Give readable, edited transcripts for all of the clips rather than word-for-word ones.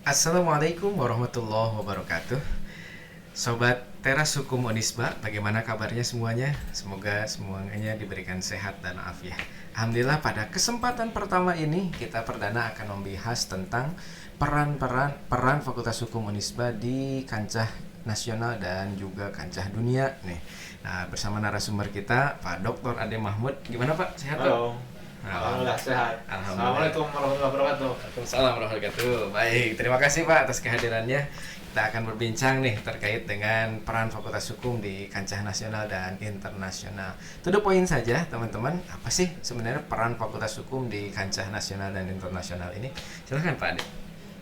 Assalamualaikum warahmatullahi wabarakatuh. Sobat Teras Hukum Unisba, bagaimana kabarnya semuanya? Semoga semuanya diberikan sehat dan afiat. Alhamdulillah, pada kesempatan pertama ini kita perdana akan membahas tentang peran Fakultas Hukum Unisba di kancah nasional dan juga kancah dunia nih. Nah, bersama narasumber kita Pak Dr. Ade Mahmud. Gimana Pak? Sehat Pak? Halo. Alhamdulillah sehat. Alhamdulillah. Assalamualaikum warahmatullahi wabarakatuh. Waalaikumsalam warahmatullahi wabarakatuh. Baik, terima kasih Pak atas kehadirannya. Kita akan berbincang nih terkait dengan peran Fakultas Hukum di kancah nasional dan internasional. To the point saja teman-teman, apa sih sebenarnya peran Fakultas Hukum di kancah nasional dan internasional ini? Silahkan Pak Ade.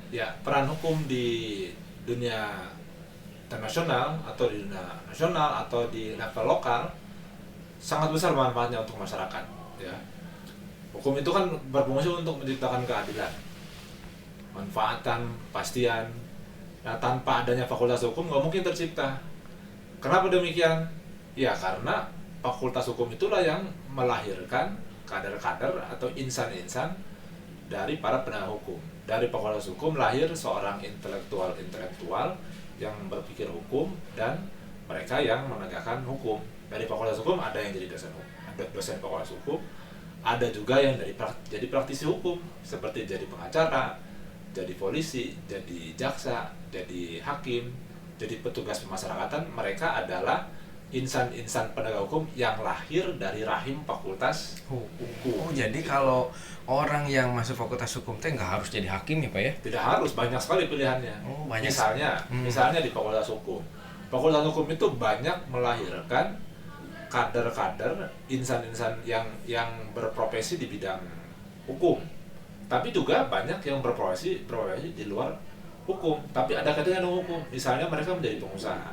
Ya, peran hukum di dunia internasional atau di dunia nasional atau di level lokal sangat besar manfaatnya untuk masyarakat. Ya, hukum itu kan berfungsi untuk menciptakan keadilan, manfaatan, pastian. Nah, tanpa adanya fakultas hukum nggak mungkin tercipta. Kenapa demikian? Ya, karena fakultas hukum itulah yang melahirkan kader-kader atau insan-insan dari para penegak hukum. Dari fakultas hukum lahir seorang intelektual yang berpikir hukum dan mereka yang menegakkan hukum. Dari fakultas hukum ada yang jadi dosen fakultas hukum, ada juga yang jadi praktisi hukum seperti jadi pengacara, jadi polisi, jadi jaksa, jadi hakim, jadi petugas pemasyarakatan. Mereka adalah insan-insan penegak hukum yang lahir dari rahim fakultas hukum. Oh, jadi kalau orang yang masuk Fakultas Hukum teh nggak harus jadi hakim ya Pak ya? Tidak harus, banyak sekali pilihannya. Oh, banyak. Misalnya di fakultas hukum. Fakultas hukum itu banyak melahirkan kader-kader, insan-insan yang berprofesi di bidang hukum. Tapi juga banyak yang berprofesi di luar hukum, tapi ada kaitannya dengan hukum. Misalnya mereka menjadi pengusaha.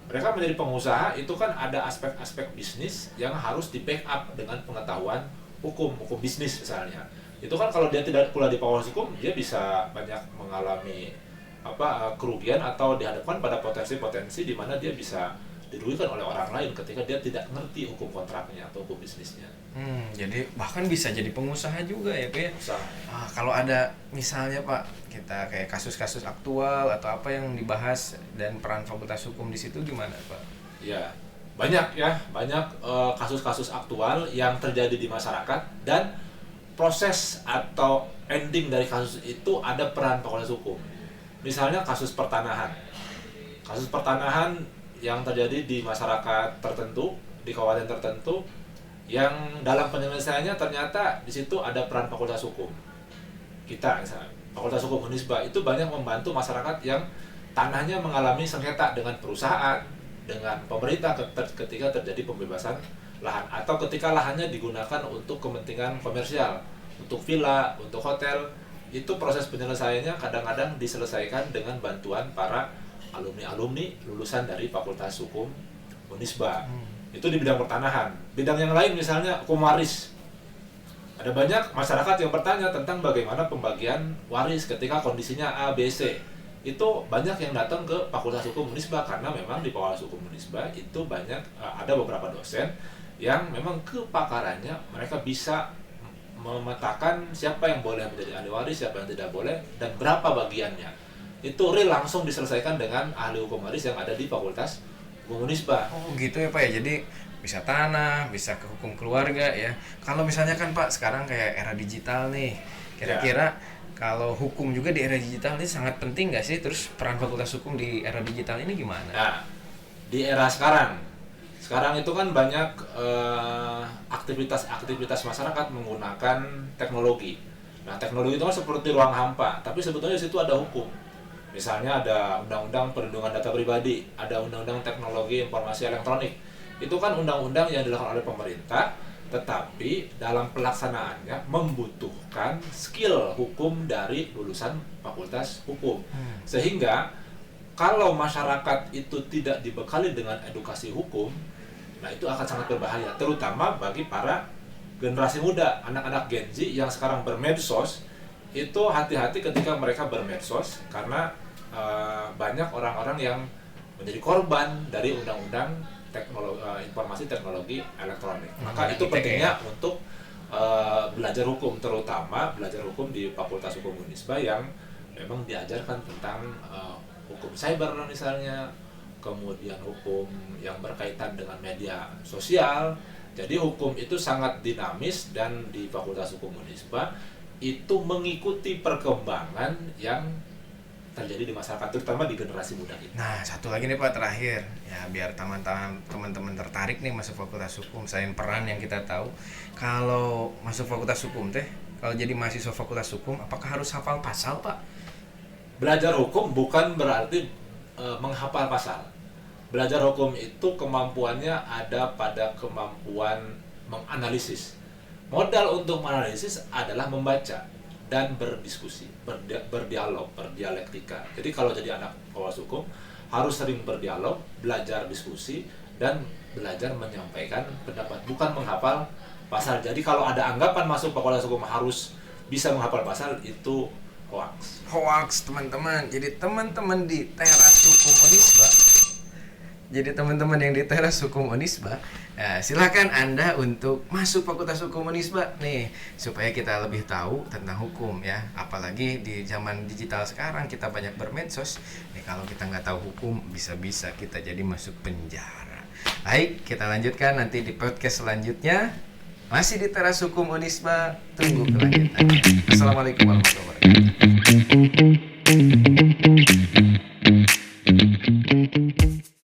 Mereka menjadi pengusaha itu kan ada aspek-aspek bisnis yang harus di backup dengan pengetahuan hukum bisnis misalnya. Itu kan kalau dia tidak kuliah di fakultas hukum, dia bisa banyak mengalami kerugian atau dihadapkan pada potensi-potensi di mana dia bisa dirugikan oleh orang lain ketika dia tidak ngerti hukum kontraknya atau hukum bisnisnya. Jadi bahkan bisa jadi pengusaha juga ya Pak ya? Kalau ada misalnya Pak, kita kayak kasus-kasus aktual atau apa yang dibahas dan peran Fakultas Hukum di situ gimana Pak? Ya, banyak kasus-kasus aktual yang terjadi di masyarakat dan proses atau ending dari kasus itu ada peran Fakultas Hukum. Misalnya kasus pertanahan yang terjadi di masyarakat tertentu, di kawasan tertentu, yang dalam penyelesaiannya ternyata di situ ada peran Fakultas Hukum. Kita misalnya, Fakultas Hukum Unisba itu banyak membantu masyarakat yang tanahnya mengalami sengketa dengan perusahaan, dengan pemerintah ketika terjadi pembebasan lahan atau ketika lahannya digunakan untuk kepentingan komersial, untuk villa, untuk hotel. Itu proses penyelesaiannya kadang-kadang diselesaikan dengan bantuan para alumni lulusan dari Fakultas Hukum Unisba. Itu di bidang pertanahan. Bidang yang lain misalnya hukum waris. Ada banyak masyarakat yang bertanya tentang bagaimana pembagian waris ketika kondisinya A, B, C. Itu banyak yang datang ke Fakultas Hukum Unisba karena memang di Fakultas Hukum Unisba itu banyak ada beberapa dosen yang memang kepakarannya mereka bisa memetakan siapa yang boleh menjadi ahli waris, siapa yang tidak boleh, dan berapa bagiannya. Itu real langsung diselesaikan dengan ahli hukum waris yang ada di Fakultas Hukum Unisba. Oh gitu ya Pak ya, jadi bisa tanah, bisa ke hukum keluarga ya. Kalau misalnya kan Pak sekarang kayak era digital nih, kira-kira kalau hukum juga di era digital ini sangat penting nggak sih? Terus peran Fakultas Hukum di era digital ini gimana? Nah, di era sekarang itu kan banyak aktivitas masyarakat menggunakan teknologi. Nah, teknologi itu kan seperti ruang hampa, tapi sebetulnya di situ ada hukum. Misalnya ada Undang-Undang Perlindungan Data Pribadi, ada Undang-Undang Teknologi Informasi Elektronik. Itu kan undang-undang yang dilakukan oleh pemerintah, tetapi dalam pelaksanaannya membutuhkan skill hukum dari lulusan Fakultas Hukum. Sehingga kalau masyarakat itu tidak dibekali dengan edukasi hukum, nah itu akan sangat berbahaya, terutama bagi para generasi muda, anak-anak Gen Z yang sekarang bermedsos. Itu hati-hati ketika mereka bermedsos karena banyak orang-orang yang menjadi korban dari undang-undang informasi teknologi elektronik. Maka itu pentingnya untuk belajar hukum, terutama belajar hukum di Fakultas Hukum Unisba yang memang diajarkan tentang hukum cyber misalnya, kemudian hukum yang berkaitan dengan media sosial. Jadi hukum itu sangat dinamis, dan di Fakultas Hukum Unisba itu mengikuti perkembangan yang terjadi di masyarakat, terutama di generasi muda kita. Nah, satu lagi nih Pak terakhir, ya biar teman-teman tertarik nih masuk Fakultas Hukum. Selain peran yang kita tahu, kalau masuk Fakultas Hukum teh, kalau jadi mahasiswa Fakultas Hukum, apakah harus hafal pasal Pak? Belajar hukum bukan berarti menghafal pasal. Belajar hukum itu kemampuannya ada pada kemampuan menganalisis. Modal untuk menganalisis adalah membaca dan berdiskusi, berdialog, berdialektika. Jadi kalau jadi anak Fakultas Hukum harus sering berdialog, belajar diskusi, dan belajar menyampaikan pendapat, bukan menghafal pasal. Jadi kalau ada anggapan masuk Fakultas Hukum harus bisa menghafal pasal, itu Hoax teman-teman. Jadi teman-teman di Teras Hukum Unisba, yang di Teras Hukum Unisba, nah, silakan Anda untuk masuk Fakultas Hukum Unisba nih, supaya kita lebih tahu tentang hukum ya. Apalagi di zaman digital sekarang kita banyak bermedsos. Nih kalau kita nggak tahu hukum, bisa-bisa kita jadi masuk penjara. Baik, kita lanjutkan nanti di podcast selanjutnya. Masih di Teras Hukum Unisba, tunggu kelanjutannya. Assalamualaikum warahmatullahi wabarakatuh.